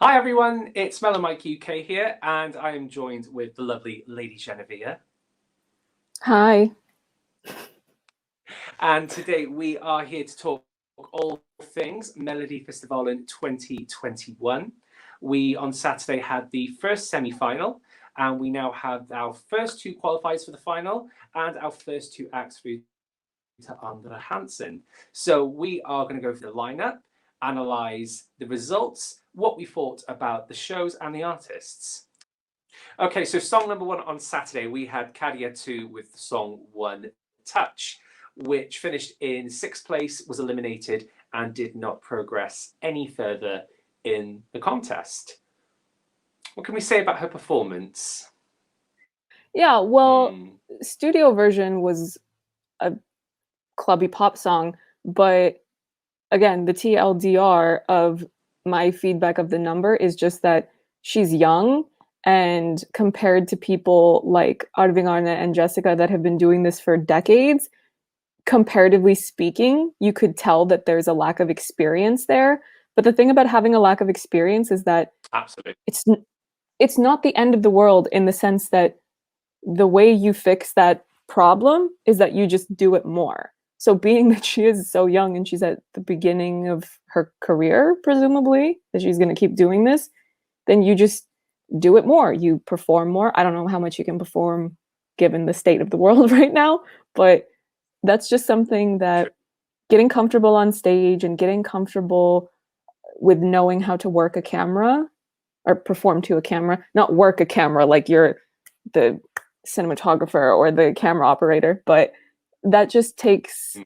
Hi everyone, it's MelloMikeUK here, and I am joined with the lovely Lady Genevieve. Hi. And today we are here to talk all things Melodifestivalen 2021. We on Saturday had the first semi-final, and we now have our first two qualifiers for the final and our first two acts through to Andersson. So we are going to go through the lineup, analyze the results, what we thought about the shows and the artists. Okay, so song number one on Saturday, we had Kadiatou with the song One Touch, which finished in sixth place, was eliminated, and did not progress any further in the contest. What can we say about her performance? Yeah, well, studio version was a clubby pop song, but again, the TLDR of my feedback of the number is just that she's young, and compared to people like Arvingarna and Jessica that have been doing this for decades, comparatively speaking, you could tell that there's a lack of experience there. But the thing about having a lack of experience is that Absolutely. it's not the end of the world, in the sense that the way you fix that problem is that you just do it more. So being that she is so young and she's at the beginning of her career, presumably, that she's going to keep doing this, then you just do it more. You perform more. I don't know how much you can perform given the state of the world right now, but that's just something that getting comfortable on stage and getting comfortable with knowing how to work a camera or perform to a camera, not work a camera like you're the cinematographer or the camera operator, but that just takes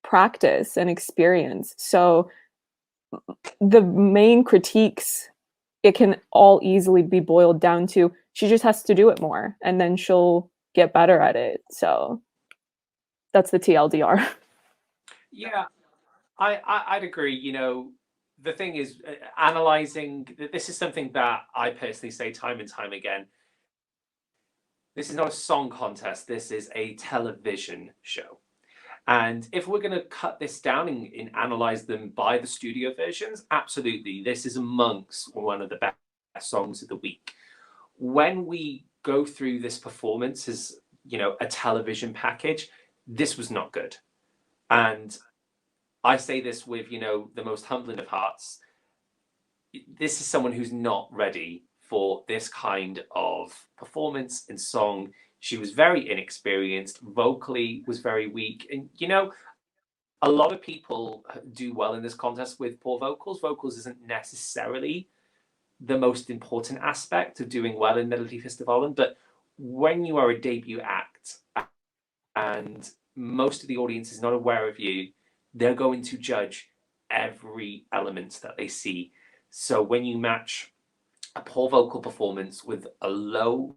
practice and experience. So the main critiques, it can all easily be boiled down to she just has to do it more and then she'll get better at it. So that's the TLDR. Yeah, I'd agree. The thing is, analyzing this is something that I personally say time and time again. This is not a song contest. This is a television show. And if we're going to cut this down and analyze them by the studio versions, absolutely, this is amongst one of the best songs of the week. When we go through this performance as, a television package, this was not good. And I say this with, the most humbling of hearts. This is someone who's not ready for this kind of performance and song. She was very inexperienced, vocally was very weak. And, a lot of people do well in this contest with poor vocals. Vocals isn't necessarily the most important aspect of doing well in Melodifestivalen, but when you are a debut act and most of the audience is not aware of you, they're going to judge every element that they see. So when you match a poor vocal performance with a low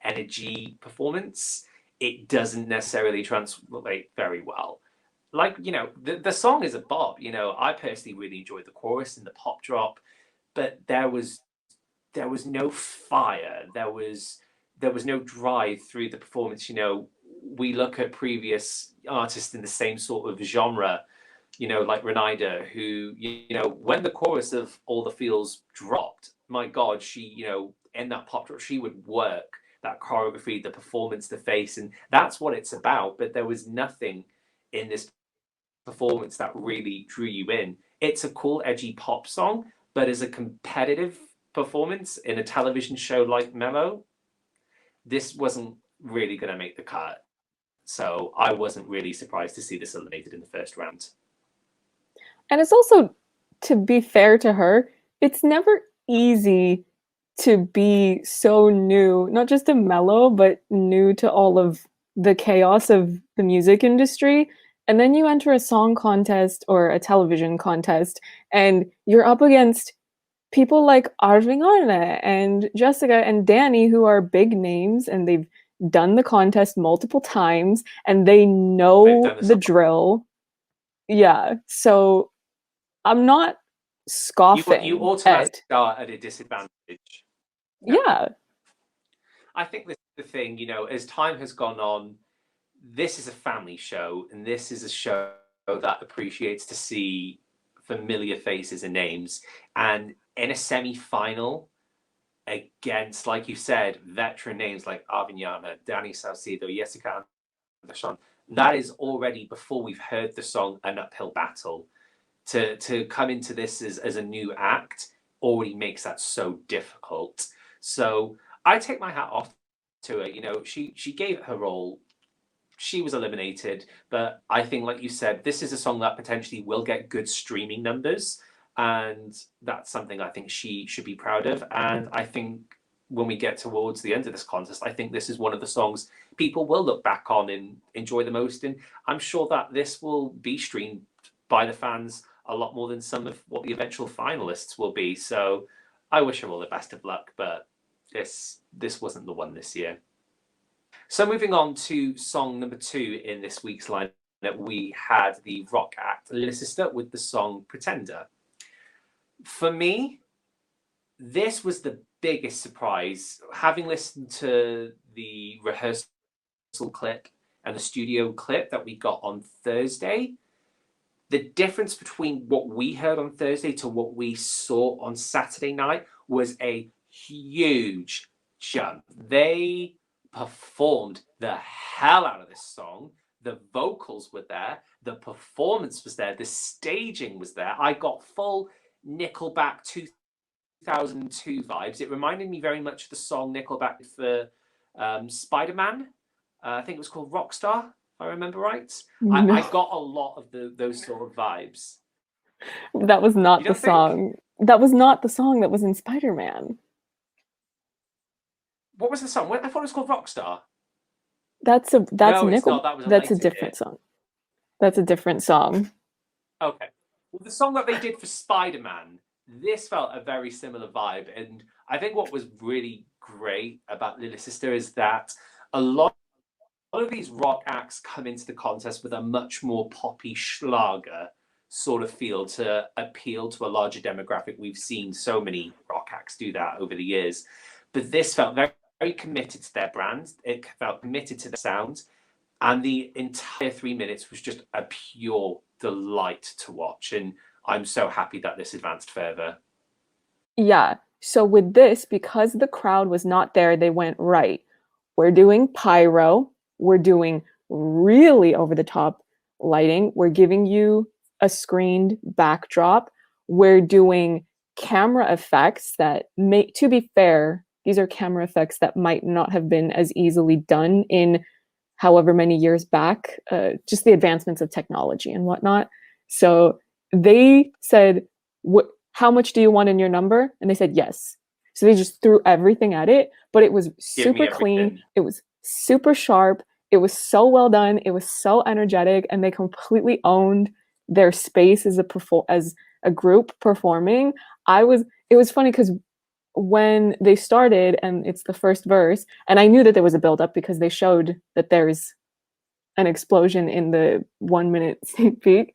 energy performance, it doesn't necessarily translate very well. Like, the song is a bop. I personally really enjoyed the chorus and the pop drop, but there was no fire. There was no drive through the performance. We look at previous artists in the same sort of genre, like Renida, who, when the chorus of All the Feels dropped, my God, she, in that pop drop, she would work that choreography, the performance, the face, and that's what it's about. But there was nothing in this performance that really drew you in. It's a cool, edgy pop song, but as a competitive performance in a television show like Mello, this wasn't really going to make the cut. So I wasn't really surprised to see this eliminated in the first round. And it's also, to be fair to her, it's never easy to be so new, not just to Mello, but new to all of the chaos of the music industry. And then you enter a song contest or a television contest, and you're up against people like Arvingarna and Jessica and Danny, who are big names and they've done the contest multiple times and they know the drill. Yeah. So I'm not You scoffing automatically at. start at a disadvantage. No. Yeah. I think this is the thing, as time has gone on, this is a family show, and this is a show that appreciates to see familiar faces and names. And in a semi-final against, like you said, veteran names like Arvingarna, Danny Saucedo, Jessica Andersson, that is already, before we've heard the song, an uphill battle. To come into this as a new act already makes that so difficult. So I take my hat off to her. You know, she gave it her all. She was eliminated, but I think, like you said, this is a song that potentially will get good streaming numbers, and that's something I think she should be proud of. And I think when we get towards the end of this contest, I think this is one of the songs people will look back on and enjoy the most. And I'm sure that this will be streamed by the fans a lot more than some of what the eventual finalists will be. So I wish her all the best of luck, but this wasn't the one this year. So moving on to song number 2 in this week's lineup, we had the rock act Lillasyster with the song Pretender. For me, this was the biggest surprise. Having listened to the rehearsal clip and the studio clip that we got on Thursday, the difference between what we heard on Thursday to what we saw on Saturday night was a huge jump. They performed the hell out of this song. The vocals were there, the performance was there, the staging was there. I got full Nickelback 2002 vibes. It reminded me very much of the song Nickelback for Spider-Man. I think it was called Rockstar, if I remember right. No. I got a lot of those sort of vibes. That was not the song. That was not the song that was in Spider-Man. What was the song? I thought it was called Rockstar. That's Nickel. That's a different song. That's a different song. Okay. Well, the song that they did for Spider-Man, this felt a very similar vibe. And I think what was really great about Lillasyster is that a lot of these rock acts come into the contest with a much more poppy Schlager sort of feel to appeal to a larger demographic. We've seen so many rock acts do that over the years. But this felt very, very committed to their brand. It felt committed to the sound. And the entire 3 minutes was just a pure delight to watch. And I'm so happy that this advanced further. Yeah. So with this, because the crowd was not there, they went, right, we're doing pyro. We're doing really over-the-top lighting. We're giving you a screened backdrop. We're doing camera effects that to be fair, these are camera effects that might not have been as easily done in however many years back, just the advancements of technology and whatnot. So they said, how much do you want in your number? And they said, yes. So they just threw everything at it, but it was super clean. It was super sharp. It was so well done. It was so energetic, and they completely owned their space as a group performing. It was funny because when they started and it's the first verse, and I knew that there was a build-up because they showed that there's an explosion in the 1 minute sneak peek.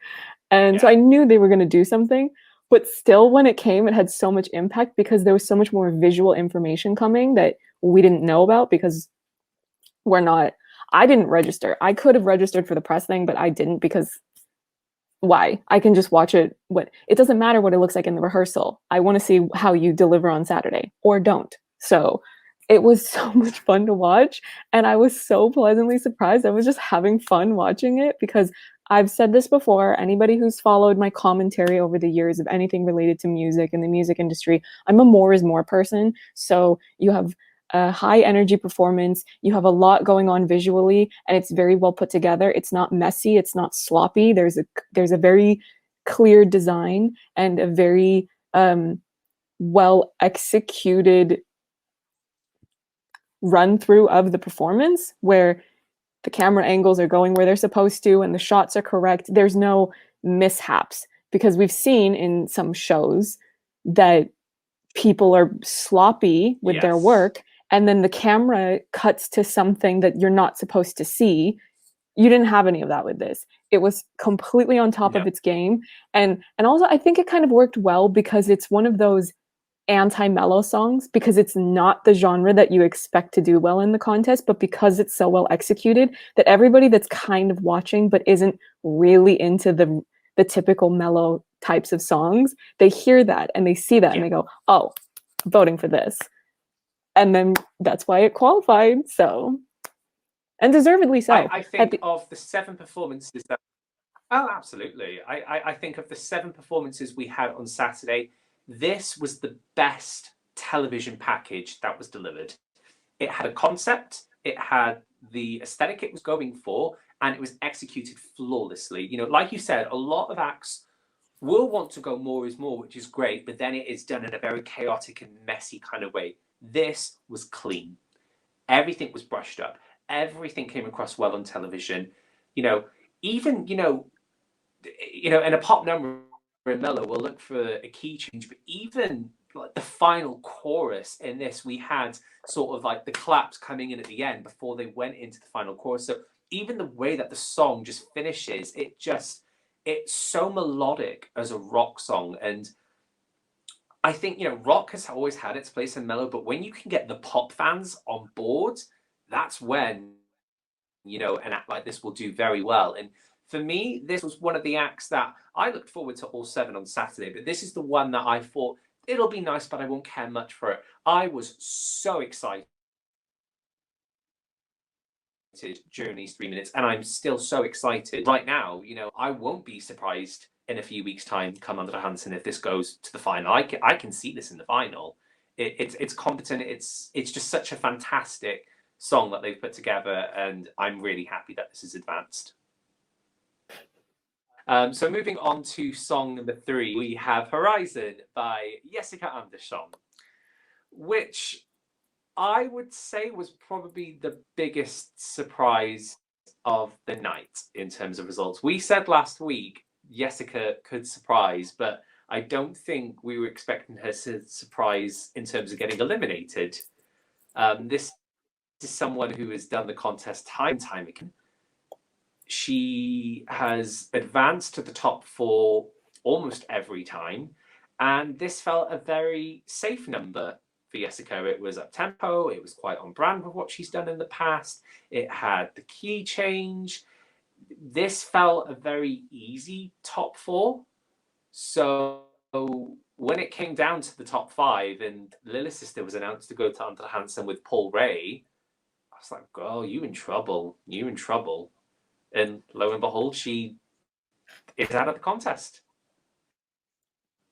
And so I knew they were going to do something, but still when it came, it had so much impact because there was so much more visual information coming that we didn't know about because I didn't register. I could have registered for the press thing, but I didn't because why? I can just watch it. It doesn't matter what it looks like in the rehearsal. I want to see how you deliver on Saturday or don't. So it was so much fun to watch, and I was so pleasantly surprised. I was just having fun watching it because I've said this before. Anybody who's followed my commentary over the years of anything related to music and the music industry, I'm a more is more person. So you have a high energy performance, you have a lot going on visually, and it's very well put together. It's not messy, it's not sloppy. There's a very clear design and a very well executed run through of the performance where the camera angles are going where they're supposed to and the shots are correct. There's no mishaps, because we've seen in some shows that people are sloppy with their work, and then the camera cuts to something that you're not supposed to see. You didn't have any of that with this. It was completely on top of its game. And also I think it kind of worked well because it's one of those anti-mellow songs, because it's not the genre that you expect to do well in the contest, but because it's so well executed that everybody that's kind of watching but isn't really into the typical mellow types of songs, they hear that and they see that and they go, oh, I'm voting for this. And then that's why it qualified. So, and deservedly so. I think of the 7 performances that. Oh, absolutely. I think of the 7 performances we had on Saturday, this was the best television package that was delivered. It had a concept, it had the aesthetic it was going for, and it was executed flawlessly. You know, like you said, a lot of acts will want to go more is more, which is great, but then it is done in a very chaotic and messy kind of way. This was clean. Everything was brushed up. Everything came across well on television. You know, even, in a pop number in Mello, we'll look for a key change, but even like the final chorus in this, we had sort of like the claps coming in at the end before they went into the final chorus. So even the way that the song just finishes, it's so melodic as a rock song. And I think, rock has always had its place in Mello, but when you can get the pop fans on board, that's when, an act like this will do very well. And for me, this was one of the acts that I looked forward to all 7 on Saturday, but this is the one that I thought it'll be nice, but I won't care much for it. I was so excited during these 3 minutes, and I'm still so excited right now. I won't be surprised in a few weeks' time, come under the Hansen, if this goes to the final. I can see this in the final. It's competent. It's just such a fantastic song that they've put together, and I'm really happy that this is advanced. So moving on to song number 3, we have Horizon by Jessica Andersson, which I would say was probably the biggest surprise of the night in terms of results. We said last week Jessica could surprise, but I don't think we were expecting her to surprise in terms of getting eliminated. This is someone who has done the contest time and time again. She has advanced to the top 4 almost every time, and this felt a very safe number for Jessica. It was up tempo, it was quite on brand with what she's done in the past, it had the key change. This felt a very easy top 4. So when it came down to the top 5 and Lillasyster was announced to go to Under Hansen with Paul Ray, I was like, girl, you in trouble. And lo and behold, she is out of the contest.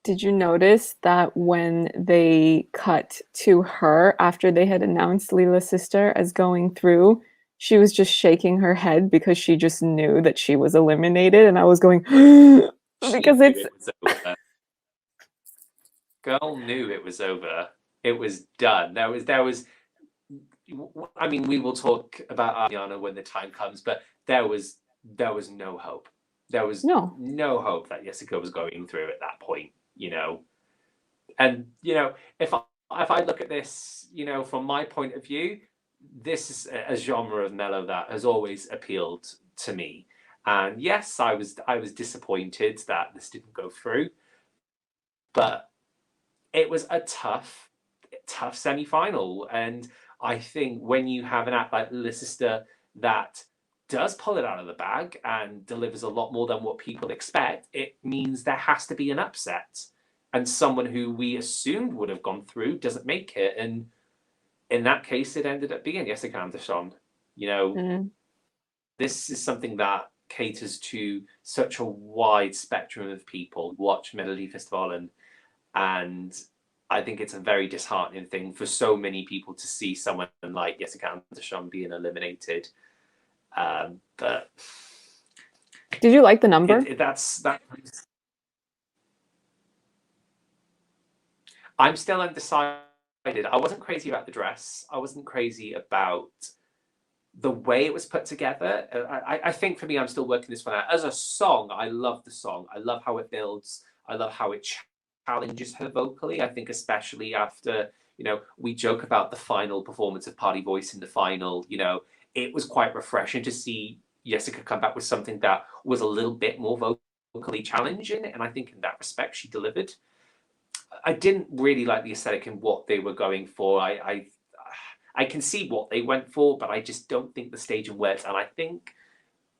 Did you notice that when they cut to her after they had announced Lillasyster as going through, she was just shaking her head because she just knew that she was eliminated, and I was going because it was over. Girl knew it was over. It was done. There was. I mean, we will talk about Arvingarna when the time comes, but there was no hope. There was no hope that Jessica was going through at that point. And if I look at this, from my point of view, this is a genre of mellow that has always appealed to me. And yes, I was disappointed that this didn't go through, but it was a tough semi-final. And I think when you have an act like Lillasyster that does pull it out of the bag and delivers a lot more than what people expect, it means there has to be an upset. And someone who we assumed would have gone through doesn't make it. And in that case, it ended up being Jessica Andersson. This is something that caters to such a wide spectrum of people who watch Melodifestivalen. And I think it's a very disheartening thing for so many people to see someone like Jessica Andersson being eliminated. But did you like the number? I'm still undecided. I wasn't crazy about the dress. I wasn't crazy about the way it was put together. I think for me, I'm still working this one out. As a song, I love the song. I love how it builds. I love how it challenges her vocally. I think especially after, we joke about the final performance of Party Voice in the final, it was quite refreshing to see Jessica come back with something that was a little bit more vocally challenging. And I think in that respect, she delivered. I didn't really like the aesthetic and what they were going for. I can see what they went for, but I just don't think the staging worked. And I think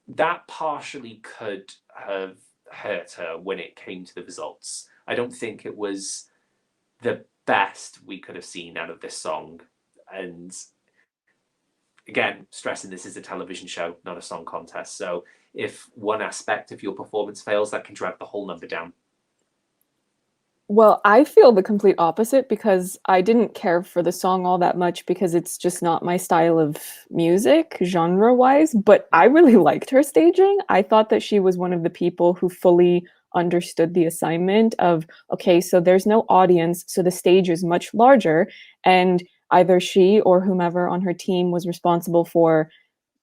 that partially could have hurt her when it came to the results. I don't think it was the best we could have seen out of this song. And again, stressing this is a television show, not a song contest. So if one aspect of your performance fails, that can drag the whole number down. Well, I feel the complete opposite because I didn't care for the song all that much because it's just not my style of music, genre-wise, but I really liked her staging. I thought that she was one of the people who fully understood the assignment of, okay, so there's no audience, so the stage is much larger, and either she or whomever on her team was responsible for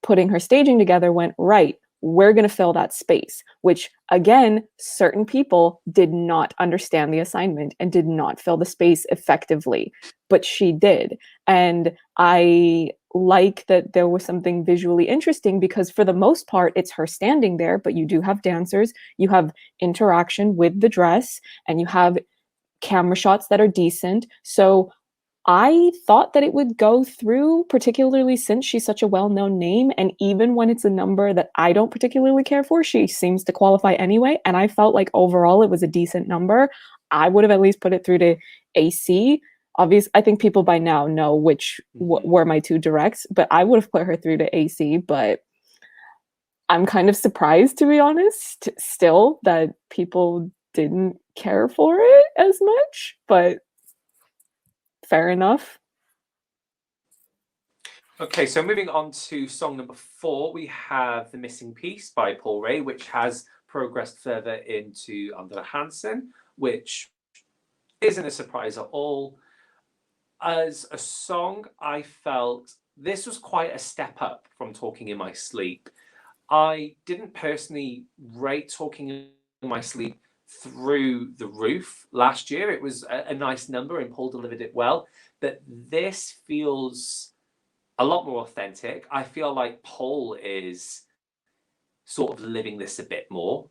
putting her staging together went, right, we're going to fill that space, which again, certain people did not understand the assignment and did not fill the space effectively, but she did. And I like that there was something visually interesting because for the most part, it's her standing there, but you do have dancers, you have interaction with the dress, and you have camera shots that are decent. So I thought that it would go through, particularly since she's such a well-known name. And even when it's a number that I don't particularly care for, she seems to qualify anyway. And I felt like overall it was a decent number. I would have at least put it through to AC. Obviously, I think people by now know which were my two directs, but I would have put her through to AC. But I'm kind of surprised, to be honest, still that people didn't care for it as much. But fair enough. Okay, so moving on to song number 4, we have The Missing Piece by Paul Ray, which has progressed further into Andersson, which isn't a surprise at all. As a song, I felt this was quite a step up from Talking in My Sleep. I didn't personally rate Talking in My Sleep through the roof last year. It was a nice number and Paul delivered it well, but this feels a lot more authentic. I feel like Paul is sort of living this a bit more.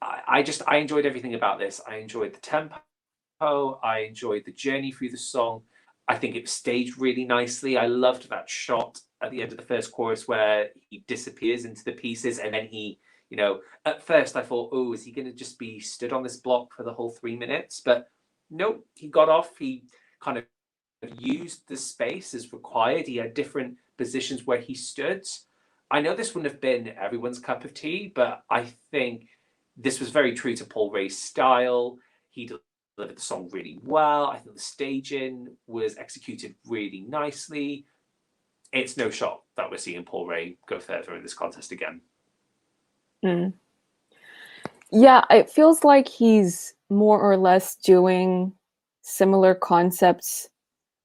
I enjoyed everything about this. I enjoyed the tempo, I enjoyed the journey through the song. I think it was staged really nicely. I loved that shot at the end of the first chorus where he disappears into the pieces and then he, you know, at first I thought, oh, is he going to just be stood on this block for the whole 3 minutes? But nope, he got off. He kind of used the space as required. He had different positions where he stood. I know this wouldn't have been everyone's cup of tea, but I think this was very true to Paul Ray's style. He delivered the song really well. I think the staging was executed really nicely. It's no shock that we're seeing Paul Ray go further in this contest again. Yeah, it feels like he's more or less doing similar concepts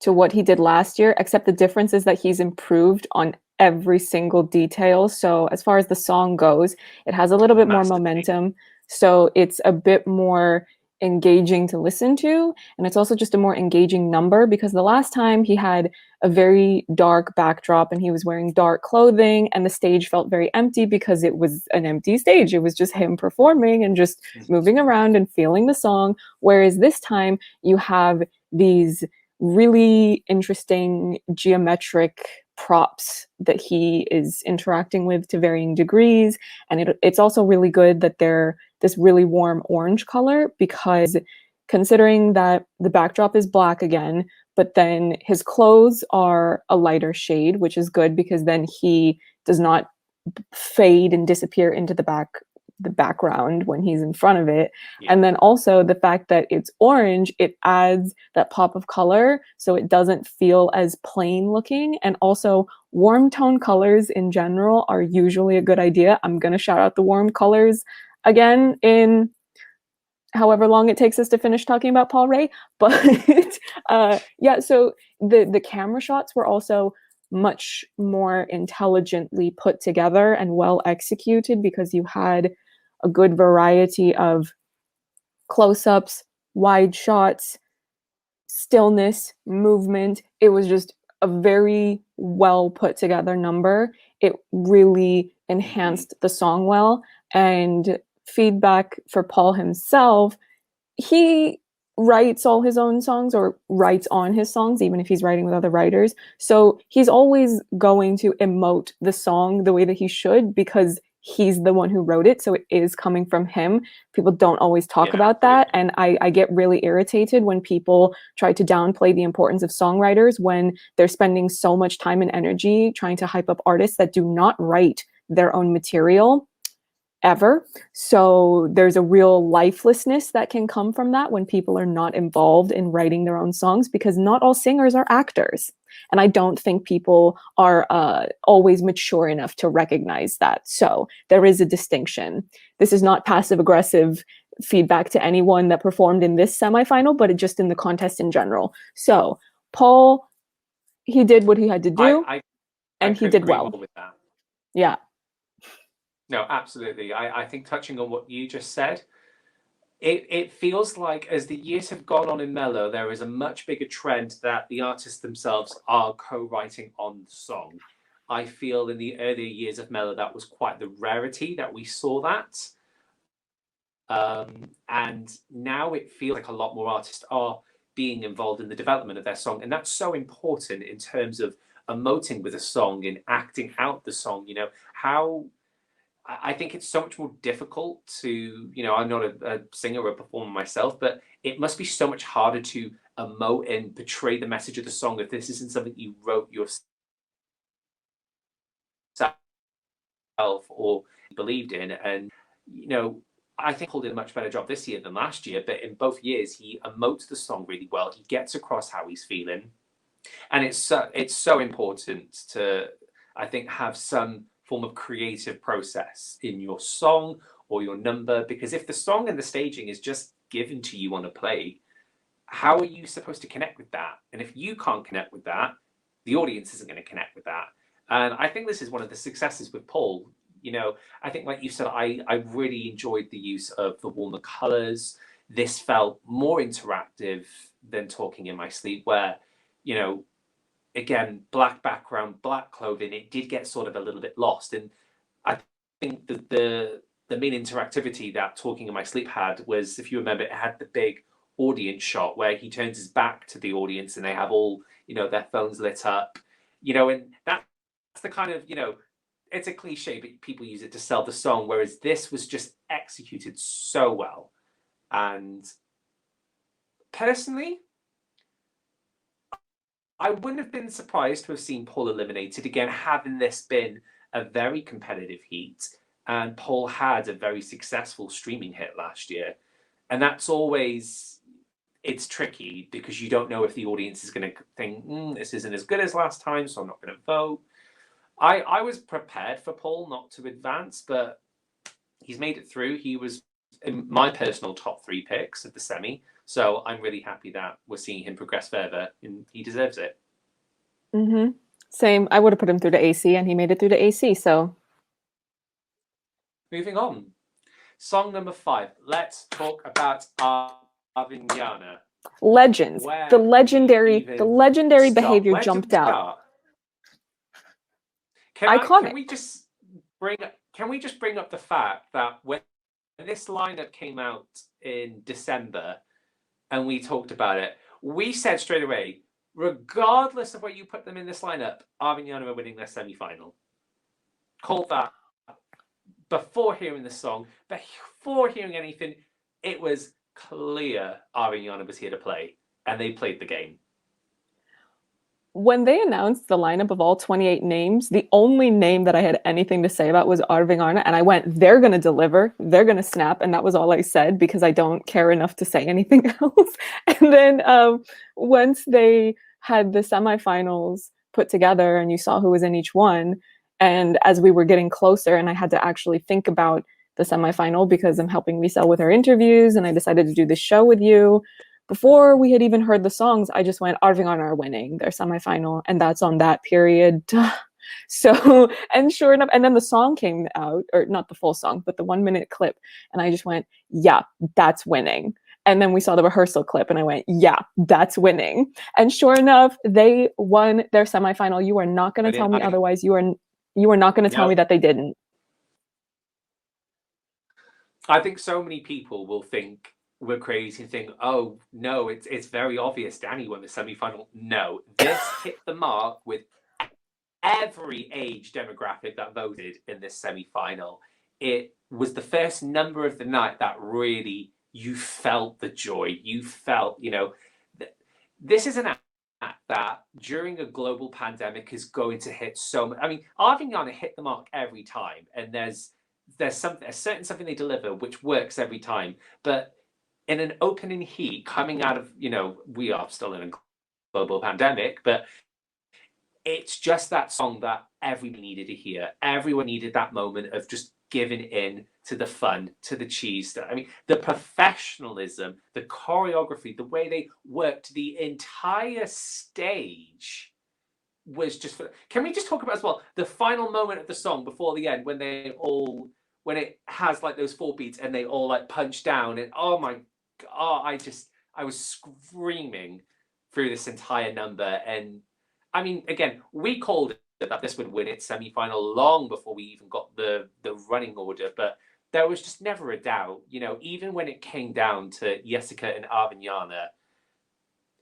to what he did last year, except the difference is that he's improved on every single detail. So as far as the song goes, it has a little bit more momentum. So it's a bit more engaging to listen to. And it's also just a more engaging number because the last time he had a very dark backdrop and he was wearing dark clothing and the stage felt very empty because it was an empty stage. It was just him performing and just moving around and feeling the song. Whereas this time you have these really interesting geometric props that he is interacting with to varying degrees. And it's also really good that they're this really warm orange color because considering that the backdrop is black again, but then his clothes are a lighter shade, which is good because then he does not fade and disappear into the background when he's in front of it. Yeah. And then also the fact that it's orange, it adds that pop of color so it doesn't feel as plain looking. And also warm tone colors in general are usually a good idea. I'm going to shout out the warm colors again in however long it takes us to finish talking about Paul Ray. But yeah, so the camera shots were also much more intelligently put together and well executed because you had a good variety of close-ups, wide shots, stillness, movement. It was just a very well put together number. It really enhanced the song well. And feedback for Paul himself, he writes all his own songs or writes on his songs, even if he's writing with other writers. So he's always going to emote the song the way that he should because he's the one who wrote it, so it is coming from him. People don't always talk about that, and I get really irritated when people try to downplay the importance of songwriters when they're spending so much time and energy trying to hype up artists that do not write their own material ever. So there's a real lifelessness that can come from that when people are not involved in writing their own songs, because not all singers are actors. And I don't think people are always mature enough to recognize that. So there is a distinction. This is not passive aggressive feedback to anyone that performed in this semifinal, but just in the contest in general. So Paul, he did what he had to do, and he did well. With that. Yeah. No, absolutely. I think touching on what you just said, it feels like as the years have gone on in Mello, there is a much bigger trend that the artists themselves are co-writing on the song. I feel in the earlier years of Mello, that was quite the rarity that we saw that. And now it feels like a lot more artists are being involved in the development of their song. And that's so important in terms of emoting with a song and acting out the song. You know, how I think it's so much more difficult to, you know, I'm not a singer or a performer myself, but it must be so much harder to emote and portray the message of the song if this isn't something you wrote yourself or believed in. And, you know, I think Paul did a much better job this year than last year, but in both years, he emotes the song really well. He gets across how he's feeling. And it's so important to, I think, have some form of creative process in your song or your number, because if the song and the staging is just given to you on a play, how are you supposed to connect with that? And if you can't connect with that, the audience isn't going to connect with that. And I think this is one of the successes with Paul. You know, I think, like you said, I really enjoyed the use of the warmer colors. This felt more interactive than Talking in My Sleep, where, you know, again, black background, black clothing, it did get sort of a little bit lost. And I think that the main interactivity that Talking in My Sleep had was, if you remember, it had the big audience shot where he turns his back to the audience and they have all, you know, their phones lit up, you know, and that's the kind of, you know, it's a cliche, but people use it to sell the song, whereas this was just executed so well. And personally, I wouldn't have been surprised to have seen Paul eliminated again, having this been a very competitive heat. And Paul had a very successful streaming hit last year. And that's always, it's tricky because you don't know if the audience is going to think, this isn't as good as last time, so I'm not going to vote. I was prepared for Paul not to advance, but he's made it through. He was in my personal top 3 picks of the semi. So I'm really happy that we're seeing him progress further, and he deserves it. Mm-hmm. Same. I would have put him through the AC, and he made it through the AC, so. Moving on. Song number 5. Let's talk about Arvingarna. Legends. The legendary behavior jumped out. Can we just bring up the fact that when this lineup came out in December and we talked about it, we said straight away, regardless of where you put them in this lineup, Arvingarna are winning their semi-final. Called that before hearing the song, before hearing anything. It was clear Arvingarna was here to play, and they played the game. When they announced the lineup of all 28 names, the only name that I had anything to say about was Arvingarna, and I went, they're going to deliver, they're going to snap, and that was all I said because I don't care enough to say anything else. And then once they had the semifinals put together and you saw who was in each one, and as we were getting closer and I had to actually think about the semifinal because I'm helping Lisa with her interviews and I decided to do this show with you, before we had even heard the songs, I just went, Arvingarna are winning their semifinal, and that's on that period. So, and sure enough, and then the song came out, or not the full song, but the 1-minute clip, and I just went, yeah, that's winning. And then we saw the rehearsal clip, and I went, yeah, that's winning. And sure enough, they won their semifinal. You are not going to tell me otherwise. You are not going to tell me that they didn't. I think so many people will think we're crazy and think, oh no, it's very obvious Danny won the semi-final. No, this hit the mark with every age demographic that voted in this semi-final. It was the first number of the night that really you felt the joy. You felt, you know, this is an act that during a global pandemic is going to hit so much. I mean, Arvingarna hit the mark every time, and there's something they deliver which works every time. But in an opening heat coming out of, you know, we are still in a global pandemic, but it's just that song that everyone needed to hear. Everyone needed that moment of just giving in to the fun, to the cheese. I mean, the professionalism, the choreography, the way they worked the entire stage was just. Can we just talk about as well the final moment of the song before the end when it has like those 4 beats and they all like punch down, and oh my god, I was screaming through this entire number. And I mean, again, we called it that this would win its semi-final long before we even got the running order, but there was just never a doubt, you know, even when it came down to Jessica and Arvingarna,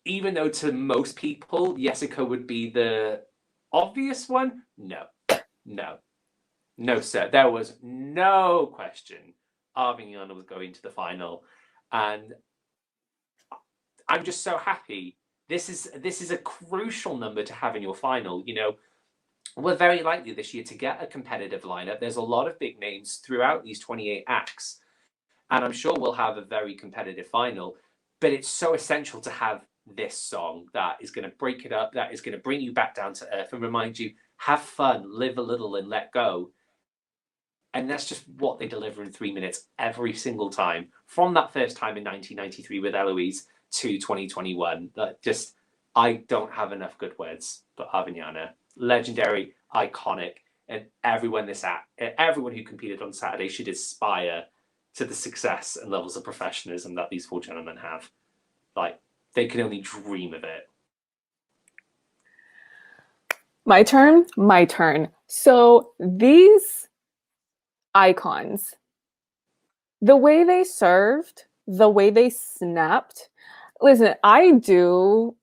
even though to most people Jessica would be the obvious one, no, sir, there was no question Arvingarna was going to the final. And I'm just so happy. This is a crucial number to have in your final. You know, we're very likely this year to get a competitive lineup. There's a lot of big names throughout these 28 acts, and I'm sure we'll have a very competitive final. But it's so essential to have this song that is going to break it up, that is going to bring you back down to earth and remind you, have fun, live a little, and let go. And that's just what they deliver in 3 minutes every single time, from that first time in 1993 with Eloise to 2021. That just, I don't have enough good words for Arvingarna. Legendary, iconic, and everyone who competed on Saturday should aspire to the success and levels of professionalism that these 4 gentlemen have. Like, they can only dream of it. My turn. So these icons, the way they served, the way they snapped. Listen,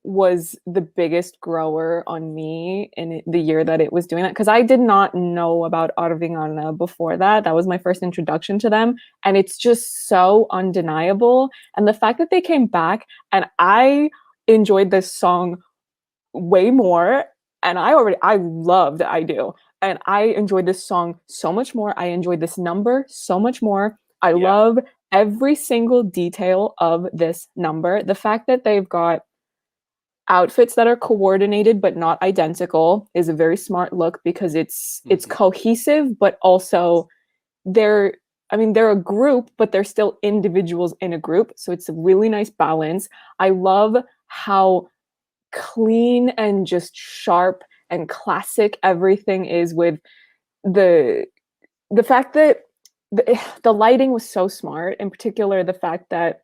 was the biggest grower on me in the year that it was doing that, because I did not know about Arvingarna before that. That was my first introduction to them, and it's just so undeniable. And the fact that they came back, and I enjoyed this song way more, and I loved I Do, and I enjoyed this song so much more. I enjoyed this number so much more. I love every single detail of this number. The fact that they've got outfits that are coordinated but not identical is a very smart look, because it's cohesive, but also they're a group, but they're still individuals in a group. So it's a really nice balance. I love how clean and just sharp and classic everything is, with the fact that the lighting was so smart. In particular, the fact that,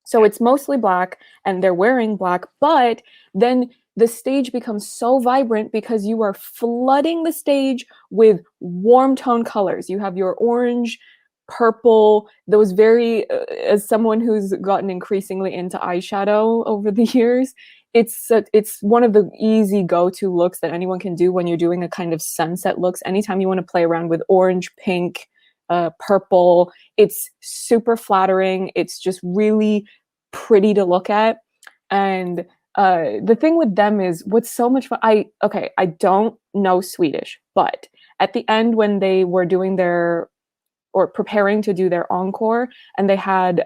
so it's mostly black and they're wearing black, but then the stage becomes so vibrant because you are flooding the stage with warm tone colors. You have your orange, purple, those very, as someone who's gotten increasingly into eyeshadow over the years, it's one of the easy go-to looks that anyone can do when you're doing a kind of sunset looks. Anytime you want to play around with orange, pink, purple, it's super flattering. It's just really pretty to look at. And the thing with them is, what's so much fun, I don't know Swedish, but at the end when they were doing preparing to do their encore, and they had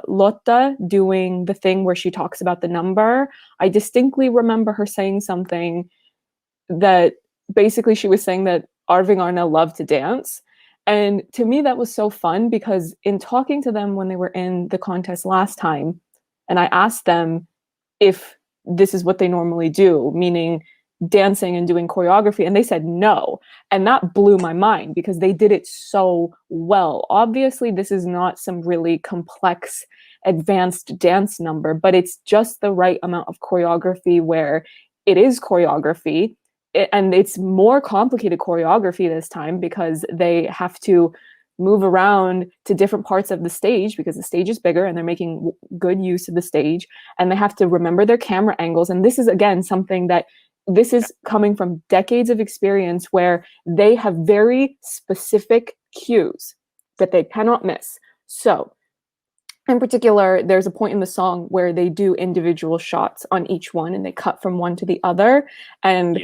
Lotta doing the thing where she talks about the number, I distinctly remember her saying something that basically she was saying that Arvingarna loved to dance. And to me, that was so fun, because in talking to them when they were in the contest last time, and I asked them if this is what they normally do, meaning dancing and doing choreography, and they said no. And that blew my mind, because they did it so well. Obviously, this is not some really complex, advanced dance number, but it's just the right amount of choreography where it is choreography. And it's more complicated choreography this time, because they have to move around to different parts of the stage, because the stage is bigger and they're making good use of the stage, and they have to remember their camera angles. And this is, again, something that this is coming from decades of experience where they have very specific cues that they cannot miss. So in particular, there's a point in the song where they do individual shots on each one and they cut from one to the other, and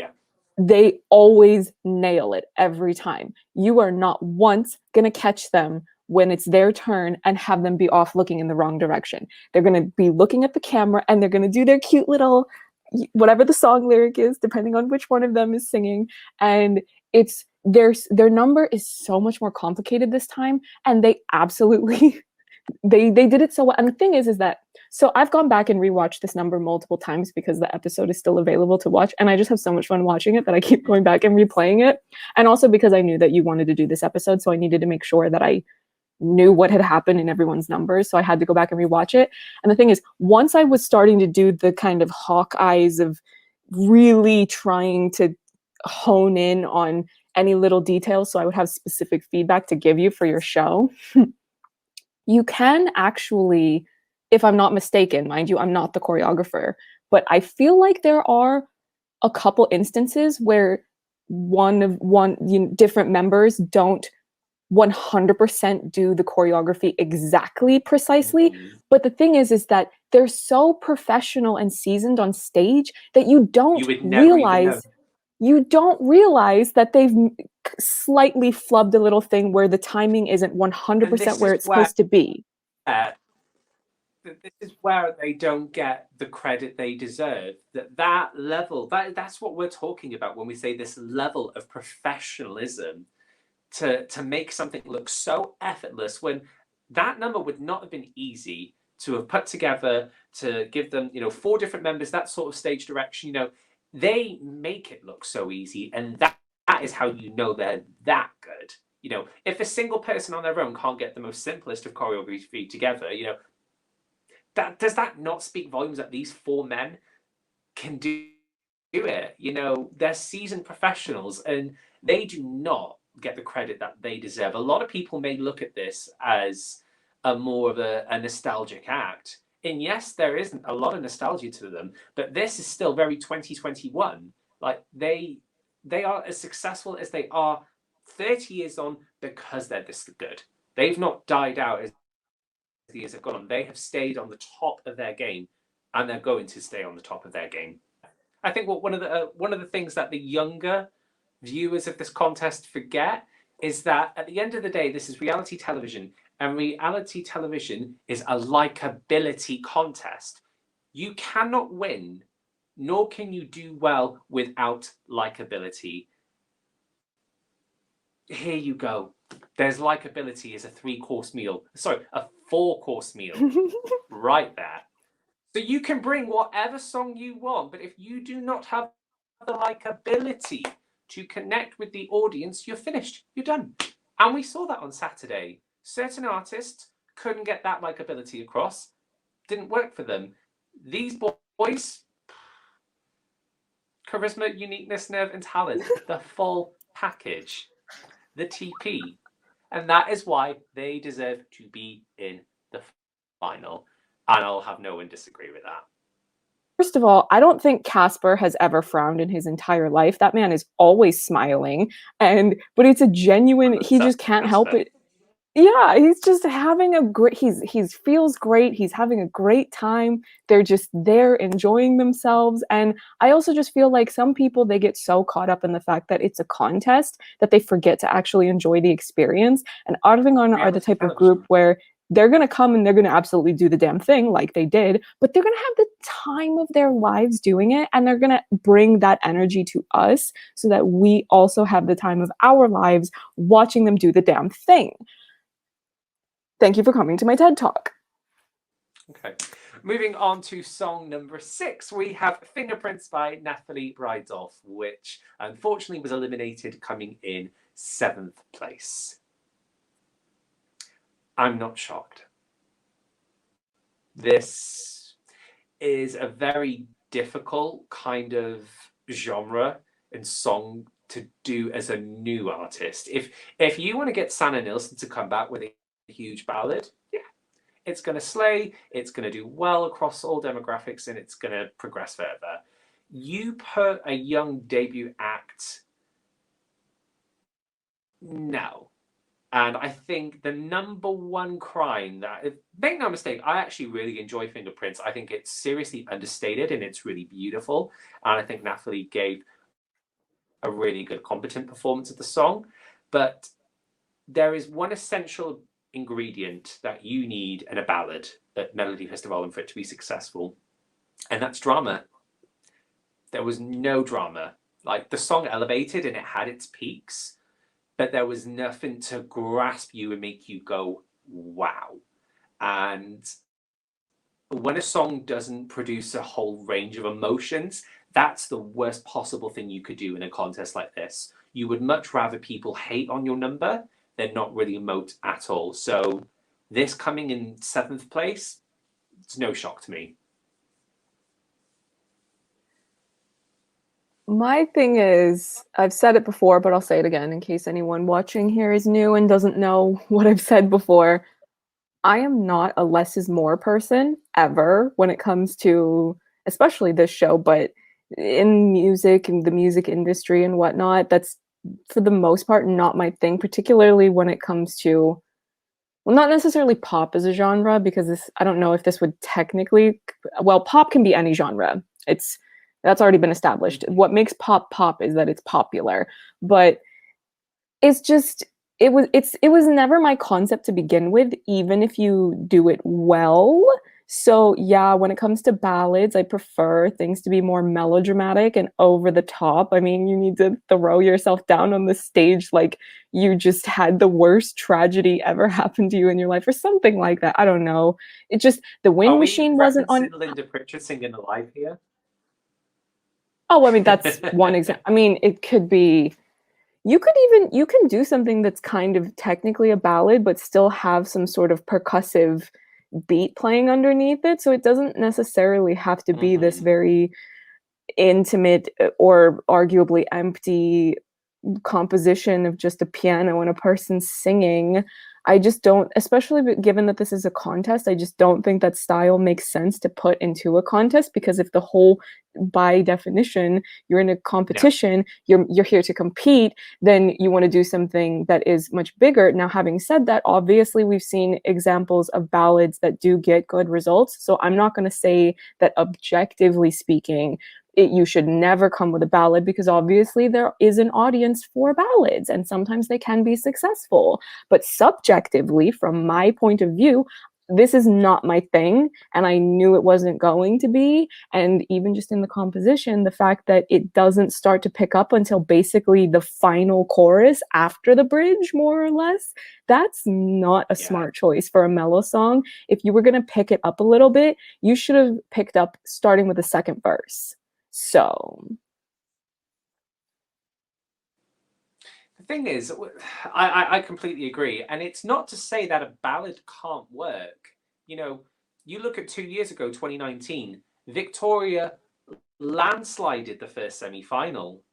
they always nail it every time. You are not once gonna catch them when it's their turn and have them be off looking in the wrong direction. They're gonna be looking at the camera and they're gonna do their cute little, whatever the song lyric is, depending on which one of them is singing. And it's their number is so much more complicated this time, and they absolutely they did it so well. And the thing is that, so I've gone back and rewatched this number multiple times because the episode is still available to watch, and I just have so much fun watching it that I keep going back and replaying it. And also because I knew that you wanted to do this episode, so I needed to make sure that I knew what had happened in everyone's numbers, so I had to go back and rewatch it. And the thing is, once I was starting to do the kind of hawk eyes of really trying to hone in on any little details so I would have specific feedback to give you for your show, you can actually, if I'm not mistaken, mind you, I'm not the choreographer, but I feel like there are a couple instances where different members don't 100% do the choreography exactly precisely. But the thing is that they're so professional and seasoned on stage that you don't realize that they've slightly flubbed a little thing where the timing isn't 100% where it's supposed to be. This is where they don't get the credit they deserve. That level, that's what we're talking about when we say this level of professionalism to make something look so effortless, when that number would not have been easy to have put together, to give them, 4 different members, that sort of stage direction. They make it look so easy, and that is how you know they're that good. If a single person on their own can't get the most simplest of choreography together, does that not speak volumes that these 4 men can do it? They're seasoned professionals, and they do not get the credit that they deserve. A lot of people may look at this as more of a nostalgic act. And yes, there isn't a lot of nostalgia to them, but this is still very 2021. Like they are as successful as they are 30 years on because they're this good. They've not died out as the years have gone on. They have stayed on the top of their game, and they're going to stay on the top of their game. I think one of the things that the younger viewers of this contest forget is that at the end of the day, this is reality television, and reality television is a likability contest. You cannot win, nor can you do well without likability. Here you go. There's likability as a 3-course meal. Sorry, a 4-course meal right there. So you can bring whatever song you want, but if you do not have the likability to connect with the audience, you're finished. You're done. And we saw that on Saturday. Certain artists couldn't get that likability across. Didn't work for them. These boys, charisma, uniqueness, nerve, and talent, the full package, the TP. And that is why they deserve to be in the final. And I'll have no one disagree with that. First of all, I don't think Casper has ever frowned in his entire life. That man is always smiling, but it's a genuine, he just can't help it. Yeah, he's just having a great, he's feels great. He's having a great time. They're just there enjoying themselves. And I also just feel like some people, they get so caught up in the fact that it's a contest that they forget to actually enjoy the experience. And Arvingarna are the type of group where they're going to come and they're going to absolutely do the damn thing like they did, but they're going to have the time of their lives doing it. And they're going to bring that energy to us so that we also have the time of our lives watching them do the damn thing. Thank you for coming to my TED Talk. Okay. Moving on to song number 6, we have Fingerprints by Nathalie Brydolf, which unfortunately was eliminated, coming in 7th place. I'm not shocked. This is a very difficult kind of genre and song to do as a new artist. If you want to get Sanna Nilsson to come back with a huge ballad, yeah, it's going to slay, it's going to do well across all demographics, and it's going to progress further. You put a young debut act, no. And I think the number one crime that, make no mistake, I actually really enjoy Fingerprints. I think it's seriously understated and it's really beautiful. And I think Nathalie gave a really good, competent performance of the song. But there is one essential ingredient that you need in a ballad at Melodifestivalen for it to be successful, and that's drama. There was no drama. Like, the song elevated and it had its peaks, but there was nothing to grasp you and make you go, wow. And when a song doesn't produce a whole range of emotions, that's the worst possible thing you could do in a contest like this. You would much rather people hate on your number than not really emote at all. So this coming in 7th place, it's no shock to me. My thing is, I've said it before, but I'll say it again in case anyone watching here is new and doesn't know what I've said before. I am not a less is more person ever when it comes to, especially this show, but in music and the music industry and whatnot, that's for the most part not my thing, particularly when it comes to, well, not necessarily pop as a genre, because this, I don't know if this would technically, well, pop can be any genre. That's already been established. What makes pop pop is that it's popular, but it's just, it was never my concept to begin with, even if you do it well. So yeah, when it comes to ballads, I prefer things to be more melodramatic and over the top. I mean, you need to throw yourself down on the stage like you just had the worst tragedy ever happen to you in your life or something like that. I don't know. It just, the Are wind we machine wasn't on. referencing Linda Pritchard singing Alive here? Oh, I mean, that's one example. I mean, it could be, you can do something that's kind of technically a ballad, but still have some sort of percussive beat playing underneath it. So it doesn't necessarily have to be this very intimate or arguably empty composition of just a piano and a person singing. I just don't, especially given that this is a contest, I just don't think that style makes sense to put into a contest, because if the whole, by definition, you're in a competition, you're here to compete, then you want to do something that is much bigger. Now, having said that, obviously we've seen examples of ballads that do get good results. So I'm not going to say that objectively speaking, you should never come with a ballad, because obviously there is an audience for ballads and sometimes they can be successful. But subjectively, from my point of view, this is not my thing, and I knew it wasn't going to be. And even just in the composition, the fact that it doesn't start to pick up until basically the final chorus after the bridge, more or less, that's not a smart choice for a mellow song. If you were going to pick it up a little bit, you should have picked up starting with the second verse. So the thing is, I completely agree. And it's not to say that a ballad can't work. You know, you look at 2 years ago, 2019, Victoria landslided the first semi-final,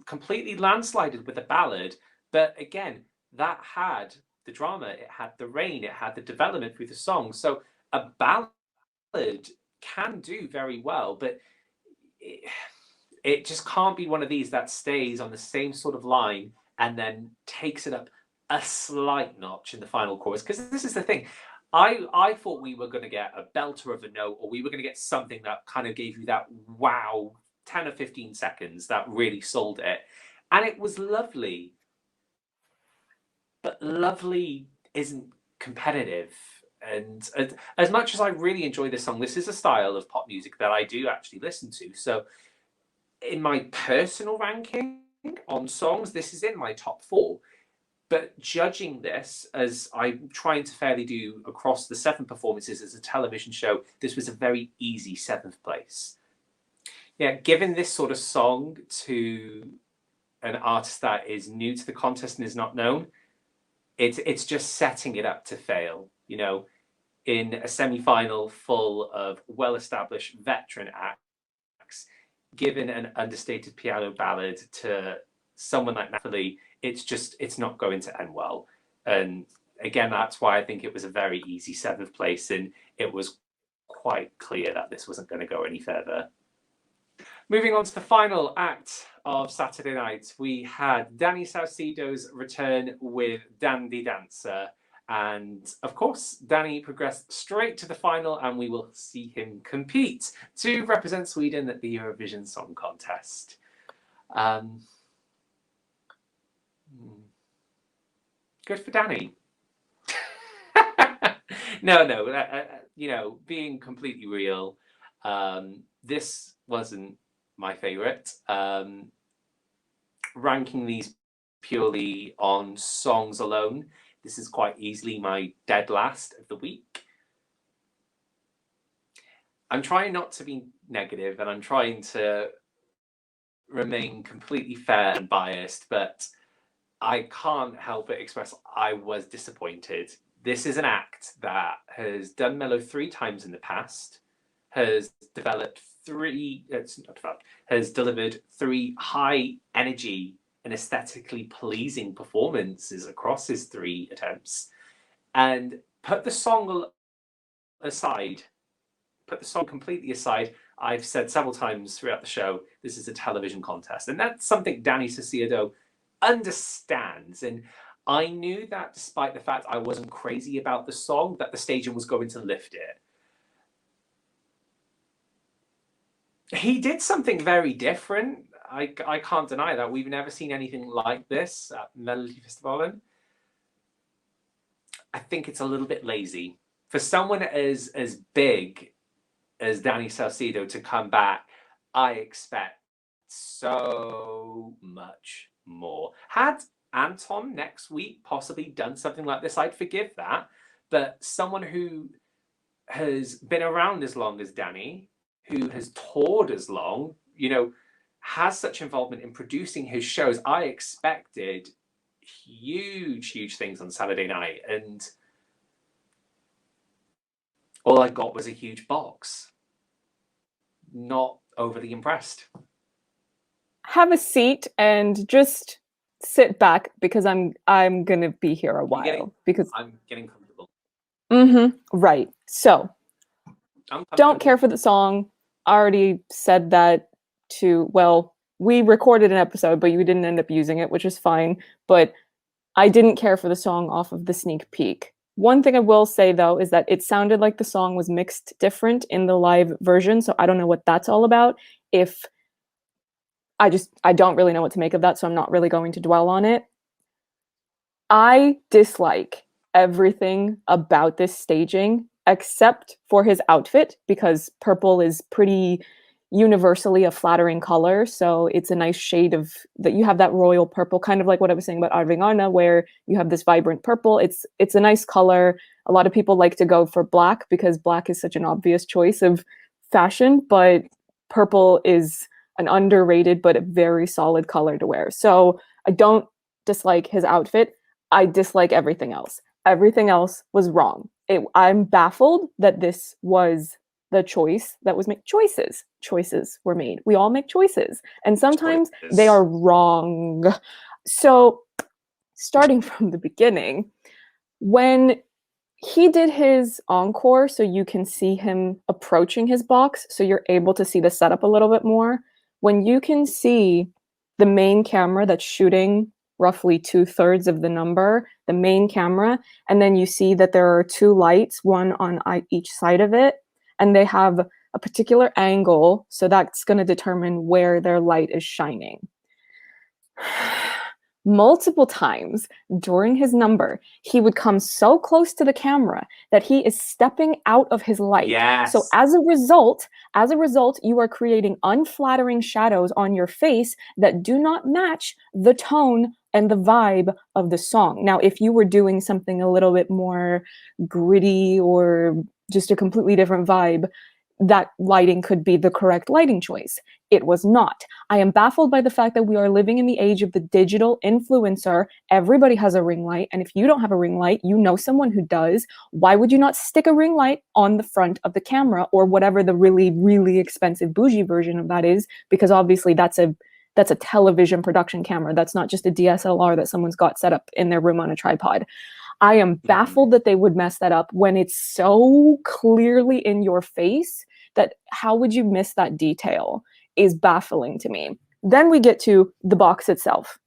completely landslided with a ballad. But again, that had the drama, it had the rain, it had the development through the song. So a ballad can do very well, but it just can't be one of these that stays on the same sort of line and then takes it up a slight notch in the final chorus. Because this is the thing. I thought we were going to get a belter of a note, or we were going to get something that kind of gave you that wow 10 or 15 seconds that really sold it. And it was lovely. But lovely isn't competitive. And as much as I really enjoy this song, this is a style of pop music that I do actually listen to. So in my personal ranking on songs, this is in my top 4. But judging this, as I'm trying to fairly do across the 7 performances as a television show, this was a very easy 7th place. Yeah, giving this sort of song to an artist that is new to the contest and is not known, it's just setting it up to fail. You know, in a semi-final full of well-established veteran acts, given an understated piano ballad to someone like Nathalie, it's not going to end well. And again, that's why I think it was a very easy 7th place, and it was quite clear that this wasn't going to go any further. Moving on to the final act of Saturday night, we had Danny Saucedo's return with Dandy Dancer. And of course, Danny progressed straight to the final, and we will see him compete to represent Sweden at the Eurovision Song Contest. Good for Danny. No, being completely real, this wasn't my favorite. Ranking these purely on songs alone, this is quite easily my dead last of the week. I'm trying not to be negative, and I'm trying to remain completely fair and biased, but I can't help but express I was disappointed. This is an act that has done Mello 3 times in the past, has delivered 3 high energy and aesthetically pleasing performances across his 3 attempts, and put the song completely aside. I've said several times throughout the show, this is a television contest, and that's something Danny Saucedo understands. And I knew that despite the fact I wasn't crazy about the song, that the staging was going to lift it. He did something very different. I can't deny that. We've never seen anything like this at Melodifestivalen. I think it's a little bit lazy. For someone as big as Danny Saucedo to come back, I expect so much more. Had Anton next week possibly done something like this, I'd forgive that. But someone who has been around as long as Danny, who has toured as long, has such involvement in producing his shows, I expected huge things on Saturday night, and all I got was a huge box. Not overly impressed. Have a seat and just sit back, because I'm gonna be here a while. Because I'm getting comfortable. Right. So don't care for the song. I already said that we recorded an episode, but you didn't end up using it, which is fine. But I didn't care for the song off of the sneak peek. One thing I will say, though, is that it sounded like the song was mixed different in the live version. So I don't know what that's all about. I don't really know what to make of that, so I'm not really going to dwell on it. I dislike everything about this staging except for his outfit, because purple is pretty universally a flattering color. So it's a nice shade of that. You have that royal purple, kind of like what I was saying about Arvingarna, where you have this vibrant purple. It's a nice color. A lot of people like to go for black because black is such an obvious choice of fashion, but purple is an underrated but a very solid color to wear. So I don't dislike his outfit. I dislike everything else. Everything else was wrong. I'm baffled that this was the choice that was made. Choices were made. We all make choices, and sometimes they are wrong. So starting from the beginning, when he did his encore, so you can see him approaching his box, so you're able to see the setup a little bit more. When you can see the main camera that's shooting roughly 2/3 of the number, the main camera, and then you see that there are 2 lights, one on each side of it, and they have a particular angle, so that's going to determine where their light is shining. Multiple times during his number, he would come so close to the camera that he is stepping out of his light. Yes. So as a result, you are creating unflattering shadows on your face that do not match the tone and the vibe of the song. Now, if you were doing something a little bit more gritty or just a completely different vibe, that lighting could be the correct lighting choice. It was not. I am baffled by the fact that we are living in the age of the digital influencer. Everybody has a ring light, and if you don't have a ring light, you know someone who does. Why would you not stick a ring light on the front of the camera, or whatever the really, really expensive bougie version of that is? Because obviously that's a television production camera. That's not just a DSLR that someone's got set up in their room on a tripod. I am baffled that they would mess that up when it's so clearly in your face. That how would you miss that detail? is baffling to me. Then we get to the box itself.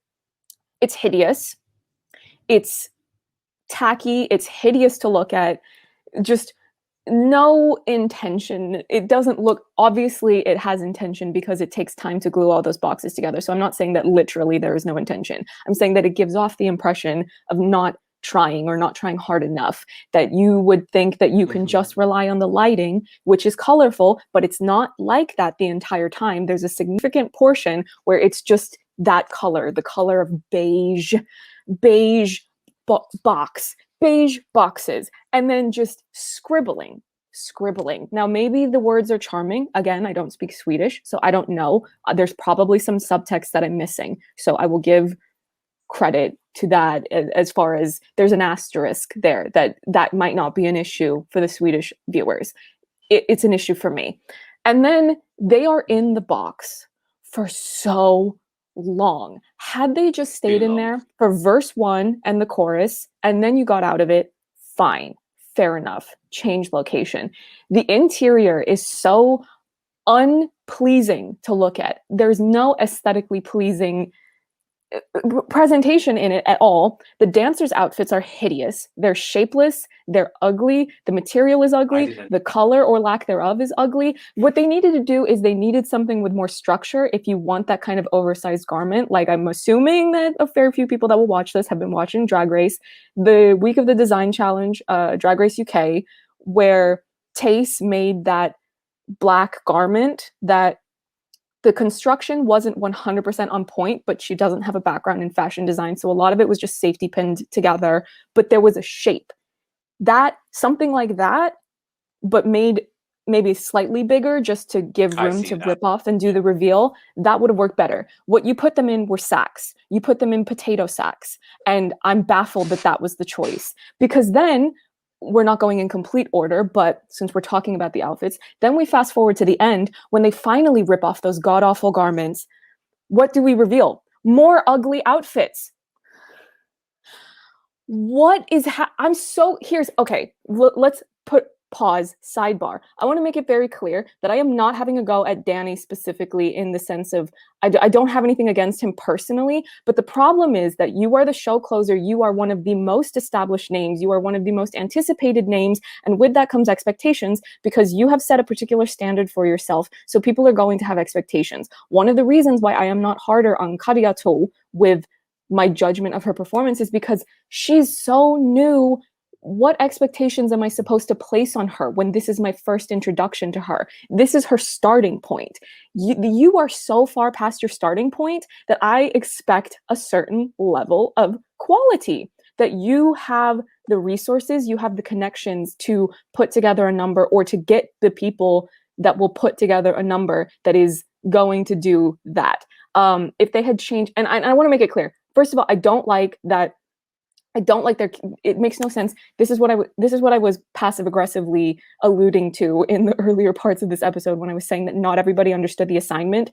It's hideous. It's tacky. It's hideous to look at. Just no intention. It doesn't look, obviously it has intention because it takes time to glue all those boxes together. So I'm not saying that literally there is no intention. I'm saying that it gives off the impression of not trying or not trying hard enough, that you would think that you can just rely on the lighting, which is colorful, but it's not like that the entire time. There's a significant portion where it's just that color, the color of beige box, beige boxes, and then just scribbling. Now, maybe the words are charming. Again, I don't speak Swedish, so I don't know. There's probably some subtext that I'm missing. So I will give credit to that, as far as there's an asterisk there, that might not be an issue for the Swedish viewers. It's an issue for me. And then they are in the box for so long. Had they just stayed in there for verse 1 and the chorus, and then you got out of it, fine, fair enough, change location. The interior is so unpleasing to look at. There's no aesthetically pleasing presentation in it at all. The dancers' outfits are hideous. They're shapeless. They're ugly. The material is ugly. The color or lack thereof is ugly. What they needed to do is they needed something with more structure if you want that kind of oversized garment. Like, I'm assuming that a fair few people that will watch this have been watching Drag Race, the week of the design challenge, Drag Race UK, where Tace made that black garment that the construction wasn't 100% on point, but she doesn't have a background in fashion design. So a lot of it was just safety pinned together, but there was a shape. Something like that, but made maybe slightly bigger just to give room to rip off and do the reveal, that would have worked better. What you put them in were sacks. You put them in potato sacks. And I'm baffled that that was the choice. Because then, we're not going in complete order, but since we're talking about the outfits, then we fast forward to the end when they finally rip off those god-awful garments. What do we reveal? More ugly outfits. What is let's pause, sidebar. I want to make it very clear that I am not having a go at Danny specifically, in the sense of I don't have anything against him personally, but the problem is that you are the show closer. You are one of the most established names. You are one of the most anticipated names. And with that comes expectations, because you have set a particular standard for yourself. So people are going to have expectations. One of the reasons why I am not harder on Kadiatou with my judgment of her performance is because she's so new. What expectations am I supposed to place on her when this is my first introduction to her? This is her starting point. You are so far past your starting point that I expect a certain level of quality, that you have the resources, you have the connections to put together a number, or to get the people that will put together a number that is going to do that. If they had changed, and I want to make it clear, first of all, I don't like it makes no sense. This is what I was passive aggressively alluding to in the earlier parts of this episode, when I was saying that not everybody understood the assignment.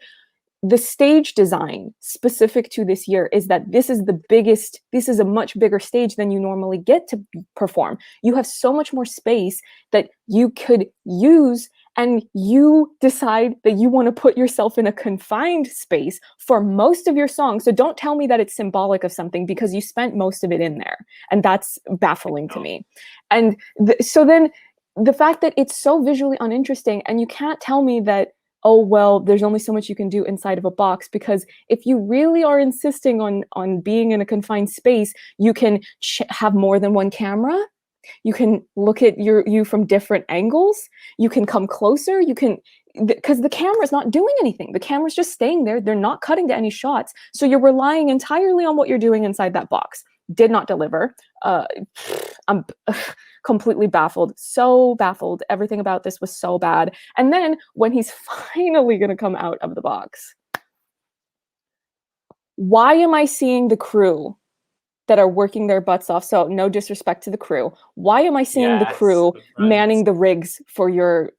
The stage design specific to this year is that this is a much bigger stage than you normally get to perform. You have so much more space that you could use, and you decide that you want to put yourself in a confined space for most of your song. So don't tell me that it's symbolic of something, because you spent most of it in there. And that's baffling to me. And so then the fact that it's so visually uninteresting, and you can't tell me that, oh, well, there's only so much you can do inside of a box, because if you really are insisting on being in a confined space, you can have more than one camera. You can look at you from different angles. You can come closer. You can, because the camera's not doing anything. The camera's just staying there. They're not cutting to any shots. So you're relying entirely on what you're doing inside that box. Did not deliver. I'm completely baffled. So baffled. Everything about this was so bad. And then when he's finally going to come out of the box, why am I seeing the crew that are working their butts off? So no disrespect to the crew. Why am I seeing the crew manning the rigs for your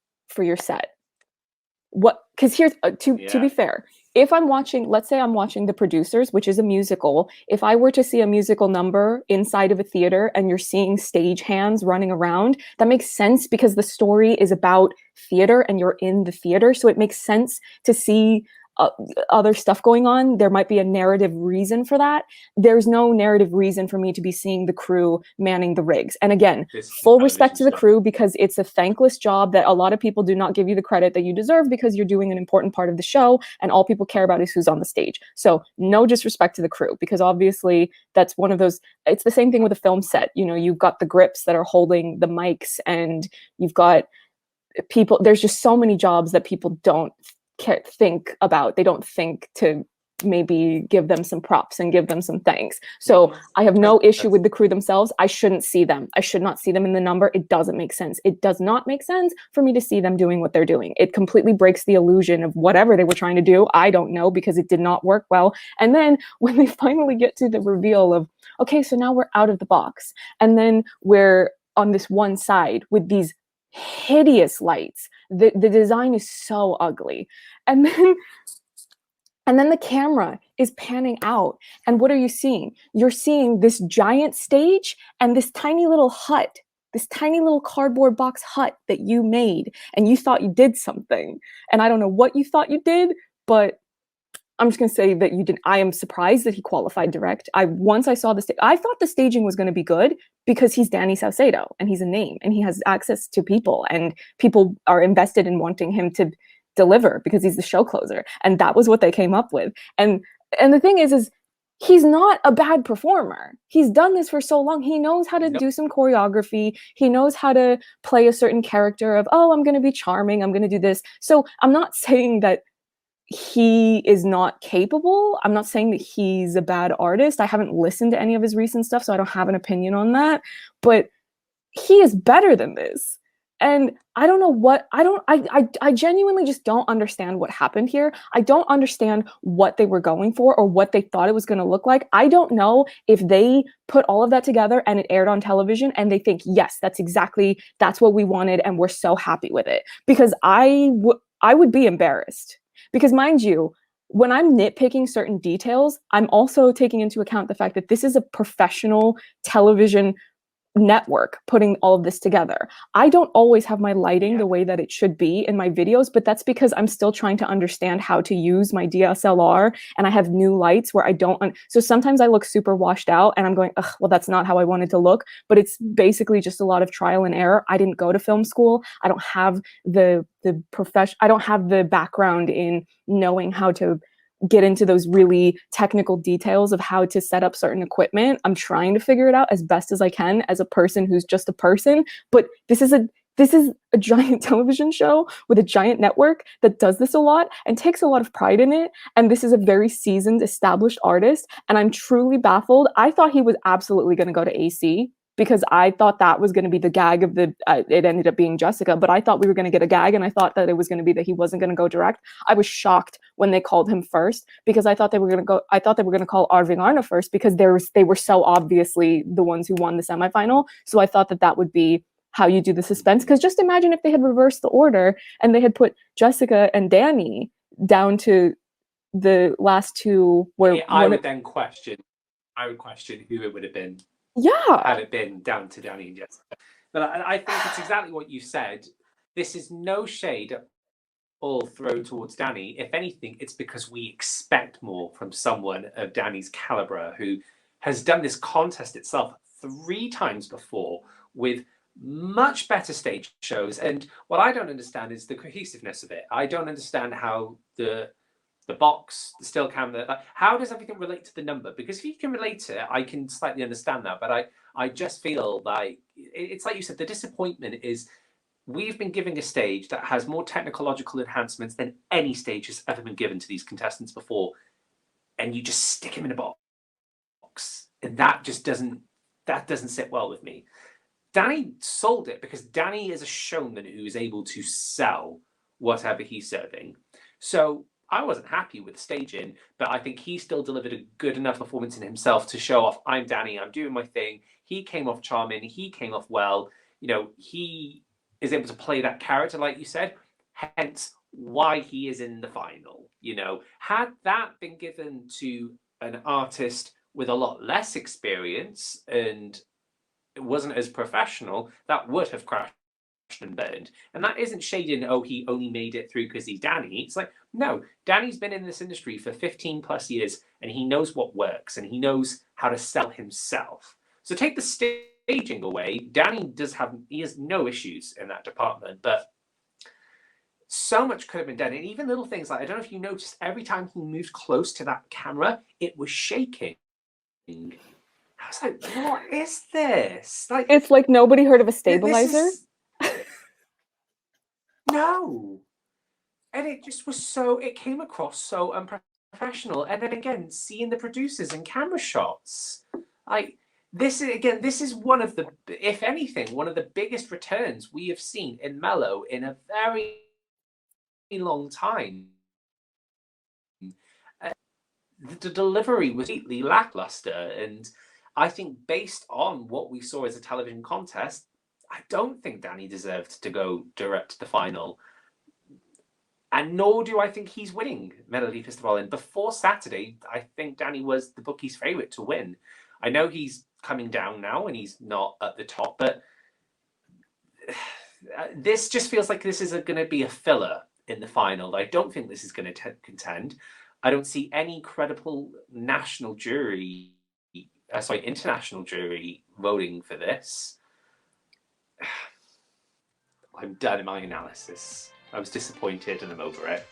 set? What because here's to Yeah. be fair, if I'm watching, let's say I'm watching The Producers, which is a musical, if I were to see a musical number inside of a theater and you're seeing stage hands running around, that makes sense because the story is about theater and you're in the theater, so it makes sense to see other stuff going on. There might be a narrative reason for that. There's no narrative reason for me to be seeing the crew manning the rigs. And again, full respect to the crew, because it's a thankless job that a lot of people do not give you the credit that you deserve because you're doing an important part of the show and all people care about is who's on the stage. So no disrespect to the crew, because obviously that's one of those, it's the same thing with a film set. You know, you've got the grips that are holding the mics and you've got people, there's just so many jobs that people don't think about. They don't think to maybe give them some props and give them some thanks. So I have no issue with the crew themselves. I shouldn't see them. I should not see them in the number. It doesn't make sense. It does not make sense for me to see them doing what they're doing. It completely breaks the illusion of whatever they were trying to do. I don't know, because it did not work well. And then when they finally get to the reveal of, okay, so now we're out of the box, and then we're on this one side with these hideous lights. The design is so ugly. And then the camera is panning out. And what are you seeing? You're seeing this giant stage and this tiny little hut, this tiny little cardboard box hut that you made. And you thought you did something. And I don't know what you thought you did, but I'm just going to say that you didn't. I am surprised that he qualified direct. Once I saw I thought the staging was going to be good because he's Danny Saucedo and he's a name and he has access to people and people are invested in wanting him to deliver because he's the show closer. And that was what they came up with. And the thing is he's not a bad performer. He's done this for so long. He knows how to do some choreography. He knows how to play a certain character of, oh, I'm going to be charming. I'm going to do this. So I'm not saying that he is not capable. I'm not saying that he's a bad artist. I haven't listened to any of his recent stuff, so I don't have an opinion on that. But he is better than this. And I don't know what, I genuinely just don't understand what happened here. I don't understand what they were going for or what they thought it was going to look like. I don't know if they put all of that together and it aired on television and they think, yes, that's what we wanted and we're so happy with it. Because I would be embarrassed. Because mind you, when I'm nitpicking certain details, I'm also taking into account the fact that this is a professional television network putting all of this together. I don't always have my lighting the way that it should be in my videos, but that's because I'm still trying to understand how to use my DSLR and I have new lights where I don't. So sometimes I look super washed out and I'm going, ugh, well, that's not how I wanted to look, but it's basically just a lot of trial and error. I didn't go to film school. I don't have the profession. I don't have the background in knowing how to get into those really technical details of how to set up certain equipment. I'm trying to figure it out as best as I can as a person who's just a person, but this is a giant television show with a giant network that does this a lot and takes a lot of pride in it. And this is a very seasoned, established artist. And I'm truly baffled. I thought he was absolutely going to go to AC because I thought that was going to be the gag of it ended up being Jessica, but I thought we were going to get a gag and I thought that it was going to be that he wasn't going to go direct. I was shocked when they called him first because I thought they were going to call Arvingarna first because they were so obviously the ones who won the semifinal. So I thought that would be how you do the suspense. Because just imagine if they had reversed the order and they had put Jessica and Danny down to the last two where I would question who it would have been. Yeah. Had it been down to Danny and Jessica. But I think it's exactly what you said. This is no shade at all thrown towards Danny. If anything, it's because we expect more from someone of Danny's caliber who has done this contest itself 3 times before with much better stage shows. And what I don't understand is the cohesiveness of it. I don't understand how the box, the still camera, how does everything relate to the number? Because if you can relate to it, I can slightly understand that. But I just feel like it's like you said, the disappointment is we've been giving a stage that has more technological enhancements than any stage has ever been given to these contestants before. And you just stick them in a box. And that just doesn't sit well with me. Danny sold it because Danny is a showman who is able to sell whatever he's serving. So I wasn't happy with the staging, but I think he still delivered a good enough performance in himself to show off, I'm Danny, I'm doing my thing. He came off charming, he came off well. You know, he is able to play that character, like you said, hence why he is in the final. You know, had that been given to an artist with a lot less experience and it wasn't as professional, that would have crashed and burned. And that isn't shading, oh, he only made it through because he's Danny. It's like, no, Danny's been in this industry for 15 plus years and he knows what works and he knows how to sell himself. So take the staging away. Danny he has no issues in that department, but so much could have been done. And even little things like, I don't know if you noticed, every time he moved close to that camera, it was shaking. I was like, what is this? Like, it's like nobody heard of a stabilizer. No. And it just was so, it came across so unprofessional. And then again, seeing the producers and camera shots, like, this is one of the, if anything, one of the biggest returns we have seen in Mello in a very long time. The delivery was completely lackluster, and I think based on what we saw as a television contest, I don't think Danny deserved to go direct to the final, and nor do I think he's winning Melodifestivalen. Before Saturday, I think Danny was the bookies' favourite to win. I know he's coming down now and he's not at the top, but this just feels like this is going to be a filler in the final. I don't think this is going to contend. I don't see any credible international jury voting for this. I'm done in my analysis. I was disappointed and I'm over it.